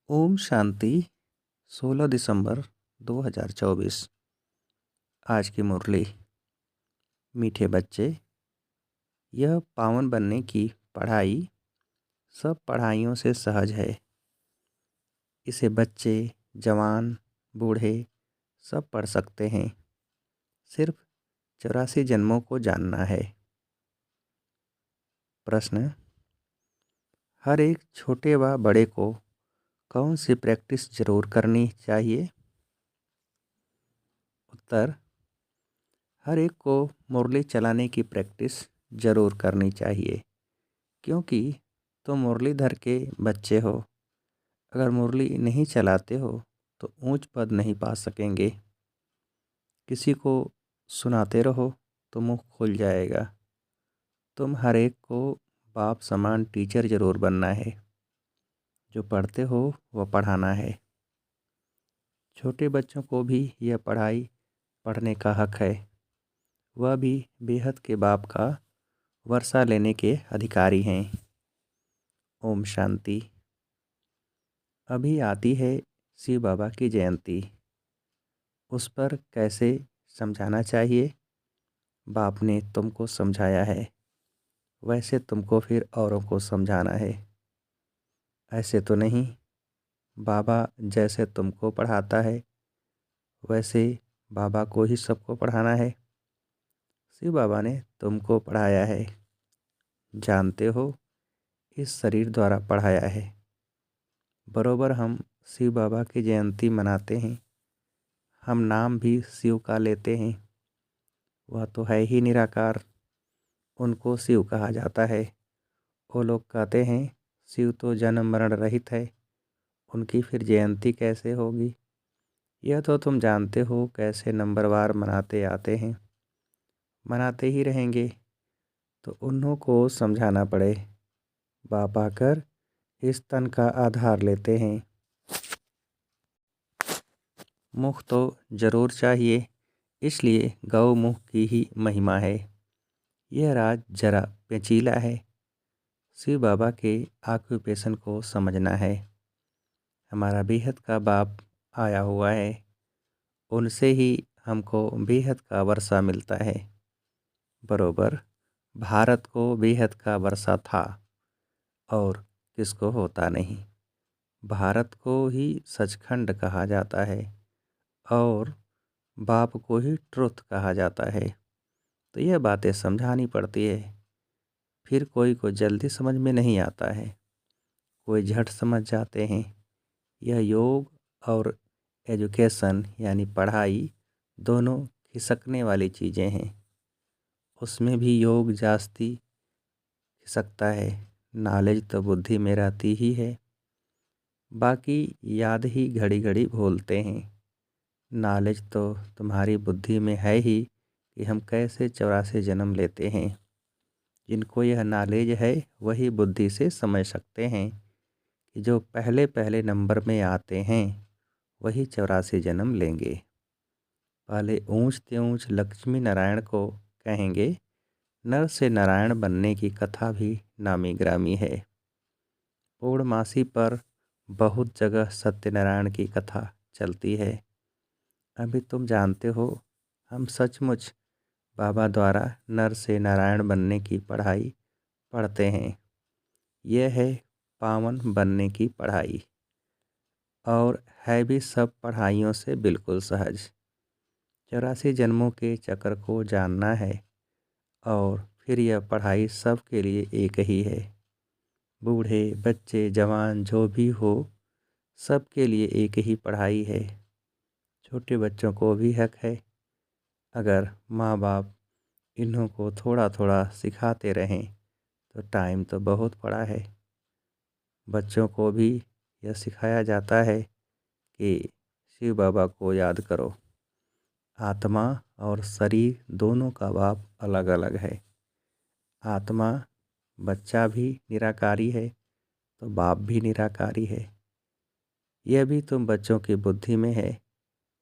ओम शांति। 16 दिसंबर 2024। आज की मुरली। मीठे बच्चे, यह पावन बनने की पढ़ाई सब पढ़ाइयों से सहज है। इसे बच्चे, जवान, बूढ़े सब पढ़ सकते हैं। सिर्फ 84 जन्मों को जानना है। प्रश्न: हर एक छोटे व बड़े को कौन सी प्रैक्टिस जरूर करनी चाहिए? उत्तर: हर एक को मुरली चलाने की प्रैक्टिस जरूर करनी चाहिए, क्योंकि तुम मुरलीधर के बच्चे हो। अगर मुरली नहीं चलाते हो तो ऊंच पद नहीं पा सकेंगे। किसी को सुनाते रहो तो मुंह खुल जाएगा। तुम हर एक को बाप समान टीचर जरूर बनना है। जो पढ़ते हो वह पढ़ाना है। छोटे बच्चों को भी यह पढ़ाई पढ़ने का हक है। वह भी बेहद के बाप का वर्षा लेने के अधिकारी हैं। ओम शांति। अभी आती है शिव बाबा की जयंती। उस पर कैसे समझाना चाहिए? बाप ने तुमको समझाया है, वैसे तुमको फिर औरों को समझाना है। ऐसे तो नहीं, बाबा जैसे तुमको पढ़ाता है वैसे बाबा को ही सबको पढ़ाना है। शिव बाबा ने तुमको पढ़ाया है, जानते हो, इस शरीर द्वारा पढ़ाया है। बरोबर हम शिव बाबा की जयंती मनाते हैं। हम नाम भी शिव का लेते हैं। वह तो है ही निराकार, उनको शिव कहा जाता है। वो लोग कहते हैं शिव तो जन्म मरण रहित है, उनकी फिर जयंती कैसे होगी? यह तो तुम जानते हो कैसे नंबरवार मनाते आते हैं, मनाते ही रहेंगे। तो उन्हों को समझाना पड़े। बाप आकर इस तन का आधार लेते हैं। मुख तो जरूर चाहिए, इसलिए गौ मुख की ही महिमा है। यह राज जरा पेचीला है। शिव बाबा के ऑक्यूपेशन को समझना है। हमारा बेहद का बाप आया हुआ है, उनसे ही हमको बेहद का वर्षा मिलता है। बरोबर भारत को बेहद का वर्षा था और किसको होता नहीं। भारत को ही सचखंड कहा जाता है और बाप को ही ट्रुथ कहा जाता है। तो यह बातें समझानी पड़ती है। फिर कोई को जल्दी समझ में नहीं आता है, कोई झट समझ जाते हैं। यह योग और एजुकेशन यानी पढ़ाई दोनों खिसकने वाली चीज़ें हैं। उसमें भी योग जास्ती खिसकता है। नॉलेज तो बुद्धि में रहती ही है, बाकी याद ही घड़ी घड़ी भूलते हैं। नॉलेज तो तुम्हारी बुद्धि में है ही कि हम कैसे 84 जन्म लेते हैं। जिनको यह नॉलेज है वही बुद्धि से समझ सकते हैं कि जो पहले पहले नंबर में आते हैं वही 84 जन्म लेंगे। पहले ऊंचते ऊंच लक्ष्मी नारायण को कहेंगे। नर से नारायण बनने की कथा भी नामी ग्रामी है। पूर्णमासी पर बहुत जगह सत्यनारायण की कथा चलती है। अभी तुम जानते हो, हम सचमुच बाबा द्वारा नर से नारायण बनने की पढ़ाई पढ़ते हैं। यह है पावन बनने की पढ़ाई और है भी सब पढ़ाइयों से बिल्कुल सहज। 84 जन्मों के चक्र को जानना है और फिर यह पढ़ाई सब के लिए एक ही है। बूढ़े बच्चे जवान जो भी हो, सब के लिए एक ही पढ़ाई है। छोटे बच्चों को भी हक है। अगर माँ बाप इन्हों को थोड़ा थोड़ा सिखाते रहें तो टाइम तो बहुत पड़ा है। बच्चों को भी यह सिखाया जाता है कि शिव बाबा को याद करो। आत्मा और शरीर दोनों का बाप अलग अलग है। आत्मा बच्चा भी निराकारी है तो बाप भी निराकारी है। यह भी तुम बच्चों की बुद्धि में है।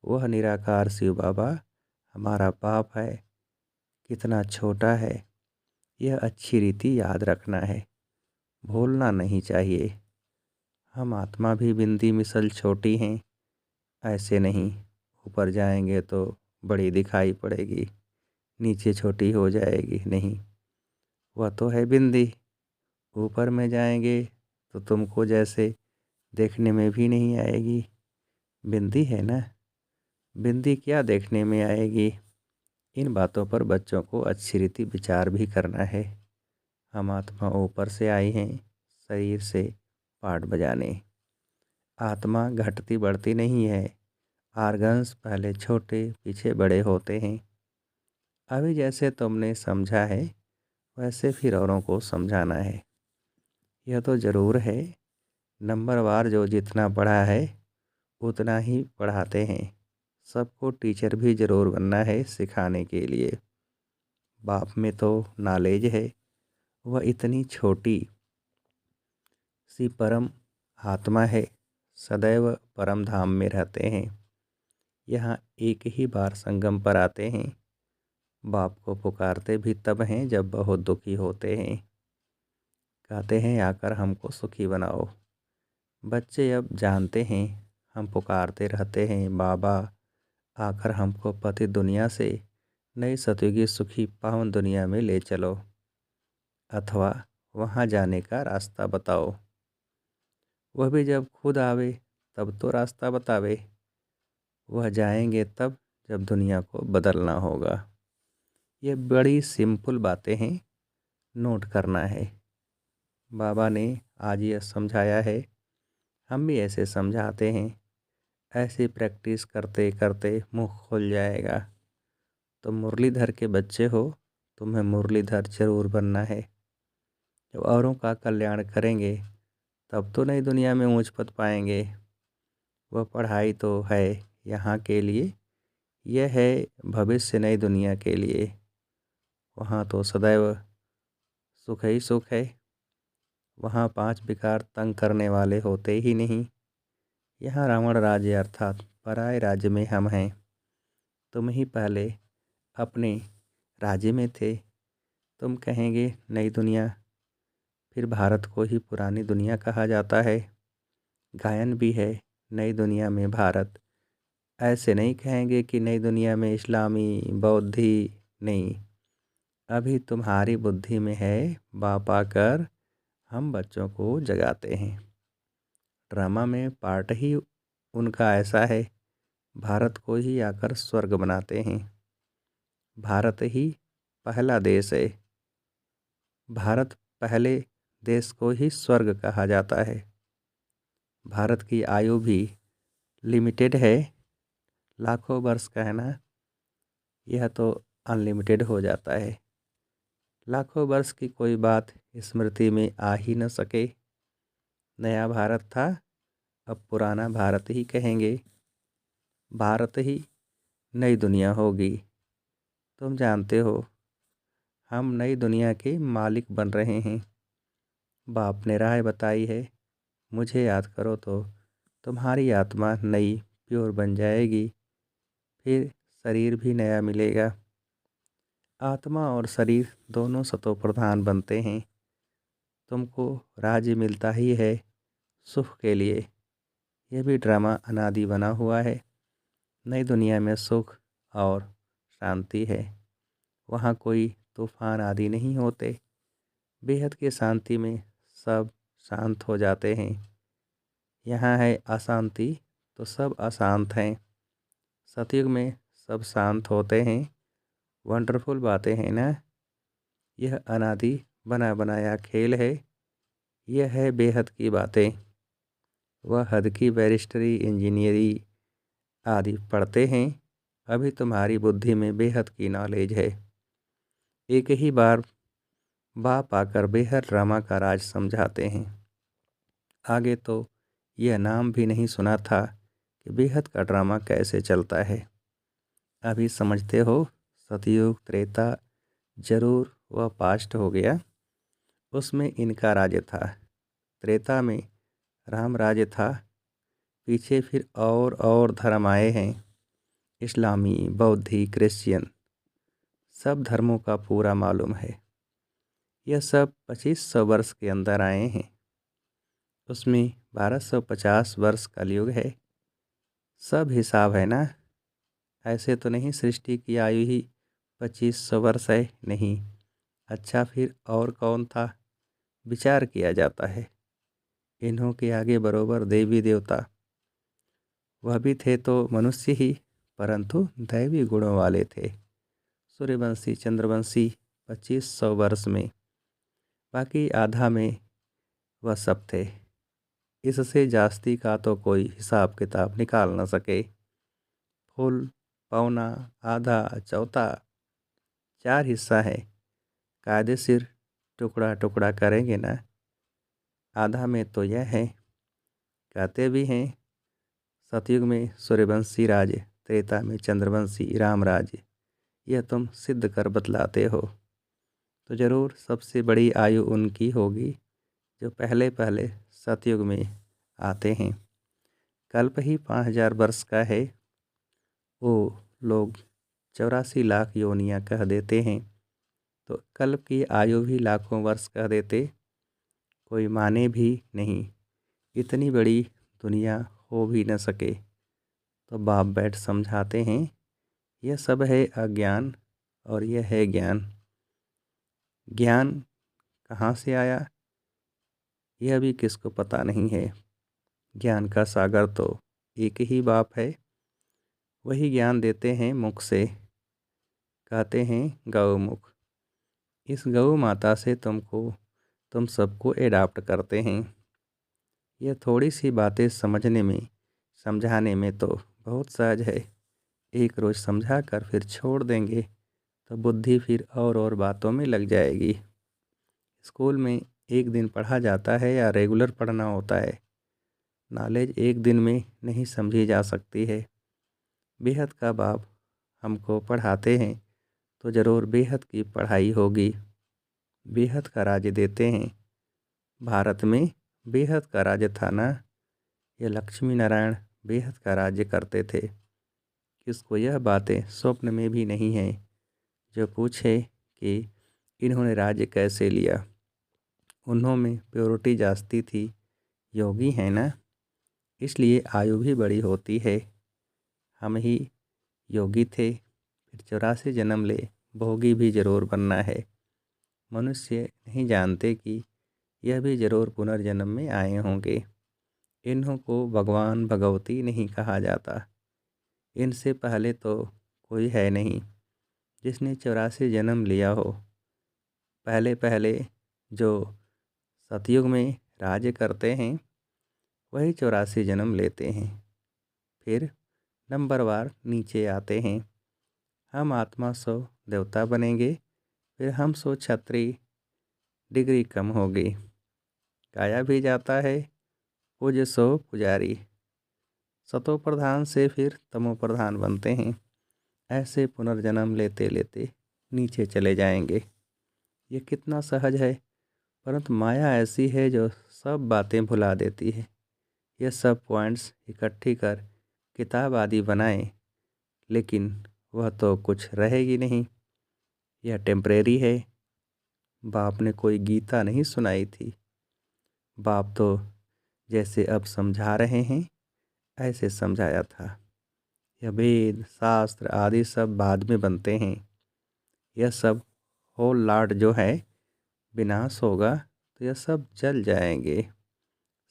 वह निराकार शिव बाबा हमारा बाप है, कितना छोटा है, यह अच्छी रीति याद रखना है, भूलना नहीं चाहिए। हम आत्मा भी बिंदी मिसल छोटी हैं, ऐसे नहीं। ऊपर जाएंगे तो बड़ी दिखाई पड़ेगी, नीचे छोटी हो जाएगी, नहीं। वह तो है बिंदी। ऊपर में जाएंगे तो तुमको जैसे देखने में भी नहीं आएगी। बिंदी है ना, बिंदी क्या देखने में आएगी। इन बातों पर बच्चों को अच्छी रीति विचार भी करना है। हम आत्मा ऊपर से आई हैं, शरीर से पाठ बजाने। आत्मा घटती बढ़ती नहीं है। आर्गन्स पहले छोटे पीछे बड़े होते हैं। अभी जैसे तुमने समझा है वैसे फिर औरों को समझाना है। यह तो ज़रूर है, नंबरवार जो जितना पढ़ा है उतना ही पढ़ाते हैं। सबको टीचर भी ज़रूर बनना है सिखाने के लिए। बाप में तो नॉलेज है, वह इतनी छोटी सी परम आत्मा है, सदैव परम धाम में रहते हैं। यहाँ एक ही बार संगम पर आते हैं। बाप को पुकारते भी तब हैं जब बहुत दुखी होते हैं। कहते हैं आकर हमको सुखी बनाओ। बच्चे अब जानते हैं, हम पुकारते रहते हैं बाबा आकर हमको पति दुनिया से नई सतयुगी सुखी पावन दुनिया में ले चलो, अथवा वहाँ जाने का रास्ता बताओ। वह भी जब खुद आवे तब तो रास्ता बतावे। वह जाएंगे तब जब दुनिया को बदलना होगा। ये बड़ी सिंपल बातें हैं, नोट करना है। बाबा ने आज यह समझाया है, हम भी ऐसे समझाते हैं। ऐसी प्रैक्टिस करते करते मुँह खुल जाएगा। तुम मुरलीधर के बच्चे हो, तुम्हें मुरलीधर जरूर बनना है। जब औरों का कल्याण करेंगे तब तो नई दुनिया में ऊंच पद पाएंगे। वह पढ़ाई तो है यहाँ के लिए, यह है भविष्य नई दुनिया के लिए। वहाँ तो सदैव सुख ही सुख है। वहाँ पांच विकार तंग करने वाले होते ही नहीं। यहाँ रावण राज्य अर्थात पराये राज्य में हम हैं। तुम ही पहले अपने राज्य में थे। तुम कहेंगे नई दुनिया, फिर भारत को ही पुरानी दुनिया कहा जाता है। गायन भी है नई दुनिया में भारत। ऐसे नहीं कहेंगे कि नई दुनिया में इस्लामी बौद्धि, नहीं। अभी तुम्हारी बुद्धि में है, बाप आकर हम बच्चों को जगाते हैं। ड्रामा में पार्ट ही उनका ऐसा है, भारत को ही आकर स्वर्ग बनाते हैं। भारत ही पहला देश है। भारत पहले देश को ही स्वर्ग कहा जाता है। भारत की आयु भी लिमिटेड है, लाखों वर्ष का है ना। यह तो अनलिमिटेड हो जाता है। लाखों वर्ष की कोई बात स्मृति में आ ही न सके। नया भारत था, अब पुराना भारत ही कहेंगे। भारत ही नई दुनिया होगी। तुम जानते हो हम नई दुनिया के मालिक बन रहे हैं। बाप ने राह बताई है, मुझे याद करो तो तुम्हारी आत्मा नई प्योर बन जाएगी। फिर शरीर भी नया मिलेगा। आत्मा और शरीर दोनों सतो प्रधान बनते हैं। तुमको राज्य मिलता ही है सुख के लिए। यह भी ड्रामा अनादि बना हुआ है। नई दुनिया में सुख और शांति है। वहाँ कोई तूफान आदि नहीं होते। बेहद की शांति में सब शांत हो जाते हैं। यहाँ है अशांति तो सब अशांत हैं। सतयुग में सब शांत होते हैं। वंडरफुल बातें हैं ना। यह अनादि बना बनाया खेल है। यह है बेहद की बातें। वह हद की बैरिस्टरी इंजीनियरी आदि पढ़ते हैं। अभी तुम्हारी बुद्धि में बेहद की नॉलेज है। एक ही बार बाप आकर बेहद ड्रामा का राज समझाते हैं। आगे तो यह नाम भी नहीं सुना था कि बेहद का ड्रामा कैसे चलता है। अभी समझते हो, सतयुग त्रेता जरूर वह पास्ट हो गया, उसमें इनका राज्य था। त्रेता में राम राज्य था। पीछे फिर और धर्म आए हैं, इस्लामी, बौद्धि, क्रिश्चियन। सब धर्मों का पूरा मालूम है। यह सब 2500 वर्ष के अंदर आए हैं। उसमें 1250 वर्ष कलयुग है। सब हिसाब है ना। ऐसे तो नहीं सृष्टि की आयु ही 2500 वर्ष है, नहीं। अच्छा फिर और कौन था? विचार किया जाता है। इन्हों के आगे बरोबर देवी देवता, वह भी थे तो मनुष्य ही, परंतु दैवी गुणों वाले थे। सूर्यवंशी चंद्रवंशी 2500 वर्ष में, बाकी आधा में वह सब थे। इससे जास्ती का तो कोई हिसाब किताब निकाल न सके। फुल, पौना, आधा, चौथा, 4 हिस्सा है। कायदेशीर टुकड़ा टुकड़ा करेंगे ना। आधा में तो यह है, कहते भी हैं सतयुग में सूर्यवंशी राज, त्रेता में चंद्रवंशी राम राज। यह तुम सिद्ध कर बतलाते हो, तो ज़रूर सबसे बड़ी आयु उनकी होगी जो पहले पहले सतयुग में आते हैं। कल्प ही 5000 वर्ष का है। वो लोग 84 लाख योनियाँ कह देते हैं, तो कल्प की आयु भी लाखों वर्ष कह देते, कोई माने भी नहीं। इतनी बड़ी दुनिया हो भी न सके। तो बाप बैठ समझाते हैं, यह सब है अज्ञान और यह है ज्ञान। ज्ञान कहाँ से आया यह भी किसको पता नहीं है। ज्ञान का सागर तो एक ही बाप है, वही ज्ञान देते हैं मुख से, कहते हैं गौमुख। इस गौ माता से तुम सबको एडाप्ट करते हैं। यह थोड़ी सी बातें समझने में समझाने में तो बहुत सहज है। एक रोज़ समझा कर फिर छोड़ देंगे तो बुद्धि फिर और बातों में लग जाएगी। स्कूल में एक दिन पढ़ा जाता है या रेगुलर पढ़ना होता है। नॉलेज एक दिन में नहीं समझी जा सकती है। बेहद का बाप हमको पढ़ाते हैं तो ज़रूर बेहद की पढ़ाई होगी। बेहद का राज्य देते हैं। भारत में बेहद का राज्य था ना। यह लक्ष्मी नारायण बेहद का राज्य करते थे। किसको यह बातें स्वप्न में भी नहीं है जो पूछे कि इन्होंने राज्य कैसे लिया। उन्होंने प्योरिटी जास्ती थी, योगी है ना, इसलिए आयु भी बड़ी होती है। हम ही योगी थे, फिर 84 जन्म ले, भोगी भी ज़रूर बनना है। मनुष्य नहीं जानते कि यह भी ज़रूर पुनर्जन्म में आए होंगे। इन्हों को भगवान भगवती नहीं कहा जाता। इनसे पहले तो कोई है नहीं जिसने 84 जन्म लिया हो। पहले पहले जो सतयुग में राज्य करते हैं वही 84 जन्म लेते हैं, फिर नंबरवार नीचे आते हैं। हम आत्मा 100 देवता बनेंगे, फिर हम 100 क्षत्रिय, डिग्री कम होगी। गाया भी जाता है पूज्य 100 पुजारी। सतो प्रधान से फिर तमो प्रधान बनते हैं। ऐसे पुनर्जन्म लेते लेते नीचे चले जाएंगे। ये कितना सहज है, परंतु माया ऐसी है जो सब बातें भुला देती है। यह सब पॉइंट्स इकट्ठी कर किताब आदि बनाए, लेकिन वह तो कुछ रहेगी नहीं। यह टेम्परेरी है। बाप ने कोई गीता नहीं सुनाई थी। बाप तो जैसे अब समझा रहे हैं ऐसे समझाया था। यह वेद शास्त्र आदि सब बाद में बनते हैं। यह सब होल लॉट जो है विनाश होगा तो यह सब जल जाएंगे।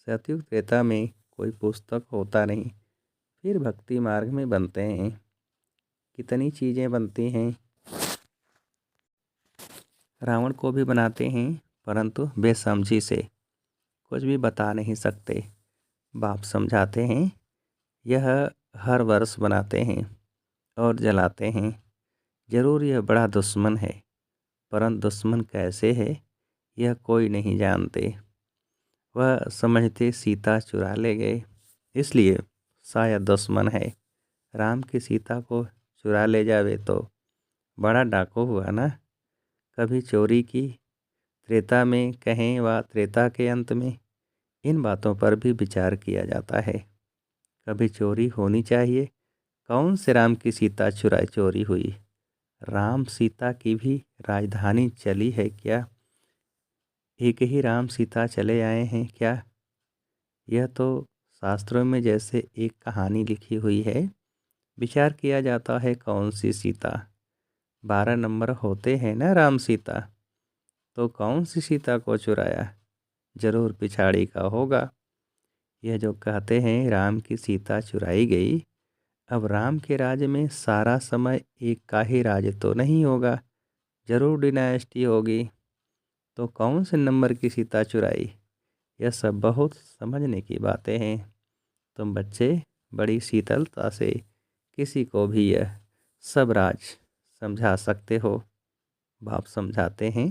सतयुग त्रेता में कोई पुस्तक होता नहीं, फिर भक्ति मार्ग में बनते हैं। कितनी चीज़ें बनती हैं। रावण को भी बनाते हैं, परंतु बेसमझी से कुछ भी बता नहीं सकते। बाप समझाते हैं, यह हर वर्ष बनाते हैं और जलाते हैं। ज़रूर यह बड़ा दुश्मन है, परंतु दुश्मन कैसे है यह कोई नहीं जानते। वह समझते सीता चुरा ले गए, इसलिए शायद दुश्मन है। राम की सीता को चुरा ले जावे तो बड़ा डाकू हुआ ना। कभी चोरी की, त्रेता में कहें व त्रेता के अंत में, इन बातों पर भी विचार किया जाता है। कभी चोरी होनी चाहिए। कौन से राम की सीता चोरी हुई? राम सीता की भी राजधानी चली है क्या? एक ही राम सीता चले आए हैं क्या? यह तो शास्त्रों में जैसे एक कहानी लिखी हुई है। विचार किया जाता है कौन सी सीता, 12 नंबर होते हैं ना राम सीता, तो कौन सी सीता को चुराया, जरूर पिछाड़ी का होगा। यह जो कहते हैं राम की सीता चुराई गई, अब राम के राज्य में सारा समय एक का ही राज तो नहीं होगा, जरूर डिनाइस्टी होगी। तो कौन से नंबर की सीता चुराई, यह सब बहुत समझने की बातें हैं। तुम बच्चे बड़ी शीतलता से किसी को भी यह सब राज समझा सकते हो। बाप समझाते हैं,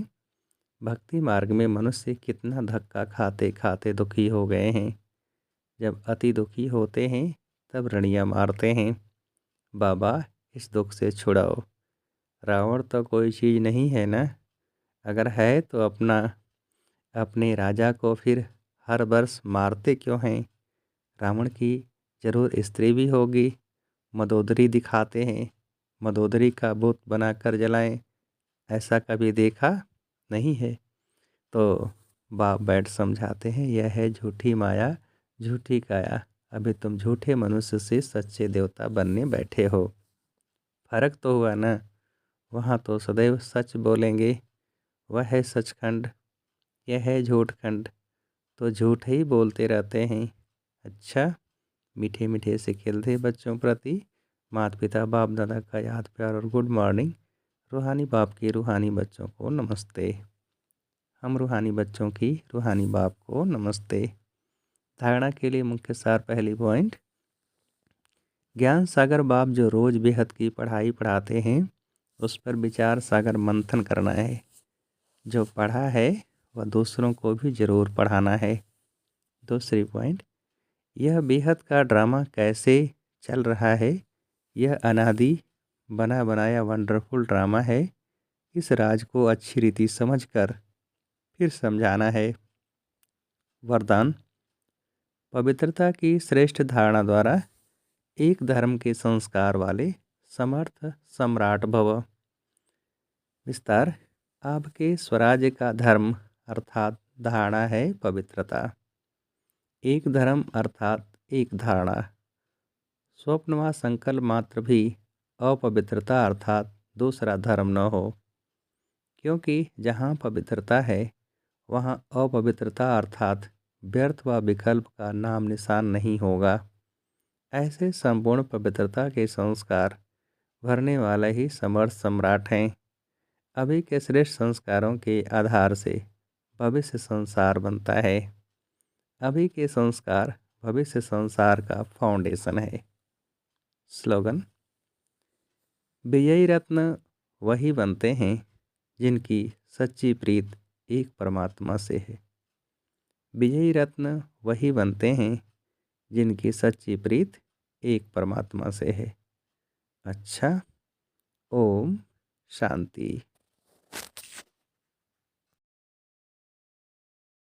भक्ति मार्ग में मनुष्य कितना धक्का खाते खाते दुखी हो गए हैं। जब अति दुखी होते हैं तब रणियाँ मारते हैं, बाबा इस दुख से छुड़ाओ। रावण तो कोई चीज़ नहीं है ना, अगर है तो अपने राजा को फिर हर वर्ष मारते क्यों हैं। रावण की जरूर स्त्री भी होगी, मदोदरी दिखाते हैं, मदोदरी का बुत बनाकर जलाएं, ऐसा कभी देखा नहीं है। तो बाप बैठ समझाते हैं, यह है झूठी माया झूठी काया, अभी तुम झूठे मनुष्य से सच्चे देवता बनने बैठे हो। फर्क तो हुआ ना, वहाँ तो सदैव सच बोलेंगे, वह है सचखंड, यह है झूठखंड, तो झूठ ही बोलते रहते हैं। अच्छा, मीठे मीठे से खेलते बच्चों प्रति माता पिता बाप दादा का याद प्यार और गुड मॉर्निंग। रूहानी बाप की रूहानी बच्चों को नमस्ते। हम रूहानी बच्चों की रूहानी बाप को नमस्ते। धारणा के लिए मुख्य सार, पहली पॉइंट, ज्ञान सागर बाप जो रोज़ बेहद की पढ़ाई पढ़ाते हैं उस पर विचार सागर मंथन करना है। जो पढ़ा है वह दूसरों को भी ज़रूर पढ़ाना है। दूसरी पॉइंट, यह बेहद का ड्रामा कैसे चल रहा है, यह अनादि बना बनाया वंडरफुल ड्रामा है। इस राज को अच्छी रीति समझकर फिर समझाना है। वरदान, पवित्रता की श्रेष्ठ धारणा द्वारा एक धर्म के संस्कार वाले समर्थ सम्राट भव। विस्तार, आपके स्वराज्य का धर्म अर्थात धारणा है पवित्रता। एक धर्म अर्थात एक धारणा। स्वप्न व संकल्प मात्र भी अपवित्रता अर्थात दूसरा धर्म न हो, क्योंकि जहाँ पवित्रता है वहाँ अपवित्रता अर्थात व्यर्थ व विकल्प का नाम निशान नहीं होगा। ऐसे संपूर्ण पवित्रता के संस्कार भरने वाले ही समर्थ सम्राट हैं। अभी के श्रेष्ठ संस्कारों के आधार से भविष्य संसार बनता है। अभी के संस्कार भविष्य संसार का फाउंडेशन है। स्लोगन, विजयी रत्न वही बनते हैं जिनकी सच्ची प्रीत एक परमात्मा से है। विजयी रत्न वही बनते हैं जिनकी सच्ची प्रीत एक परमात्मा से है। अच्छा, ओम शांति।